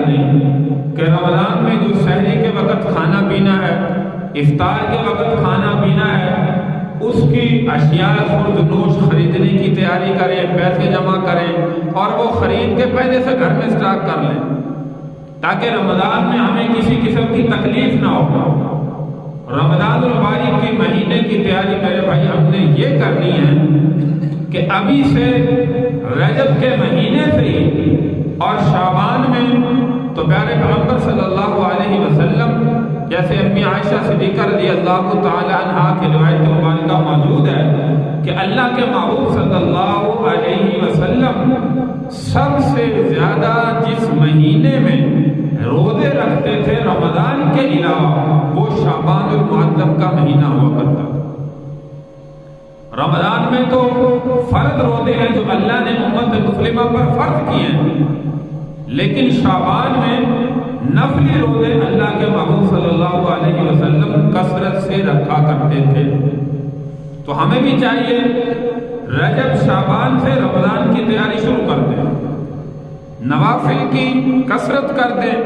کرنی کہ رمضان میں جو سحری کے وقت کھانا پینا ہے، افطار کے وقت کھانا پینا ہے، اس کی اشیاء خرد نوش خریدنے کی تیاری کریں، پیسے جمع کریں اور وہ خرید کے پہلے سے گھر میں اسٹاک کر لیں تاکہ رمضان میں ہمیں کسی قسم کی تکلیف نہ ہو۔ رمضان المبارک کے مہینے کی تیاری میرے بھائی ہم نے یہ کرنی ہے کہ ابھی سے رجب کے مہینے سے ہی اور شعبان میں تو پیارے پیغمبر صلی اللہ علیہ وسلم جیسے امی عائشہ صدیقہ رضی اللہ تعالی عنہا کی روایت مبارکہ موجود ہے کہ اللہ کے محبوب صلی اللہ علیہ وسلم سب سے زیادہ جس مہینے میں روزے رکھتے تھے رمضان کے علاوہ وہ شعبان المعظم کا مہینہ ہوا کرتا تھا۔ رمضان میں تو فرض روزے ہیں جو اللہ نے امت مسلمہ پر فرض کیے ہیں، لیکن شعبان میں نفلی روزے اللہ کے محبوب صلی اللہ علیہ وسلم کثرت سے رکھا کرتے تھے۔ تو ہمیں بھی چاہیے رجب شعبان سے رمضان کی تیاری شروع کر دیں، نوافل کی کثرت کر دیں،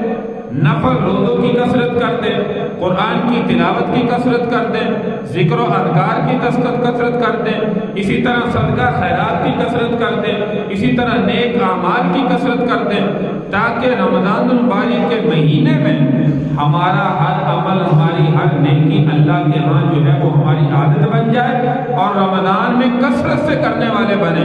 نفل روزوں کی کثرت کر دیں، قرآن کی تلاوت کی کثرت کر دیں، ذکر و اذکار کی کثرت کر دیں، اسی طرح صدقہ خیرات کی کثرت کر دیں، اسی طرح نیک اعمال کی کثرت کر دیں تاکہ رمضان المبارک کے مہینے میں ہمارا ہر عمل، ہماری ہر نیکی اللہ کے ہاں جو ہے وہ ہماری عادت بن جائے اور رمضان میں کثرت سے کرنے والے بنے۔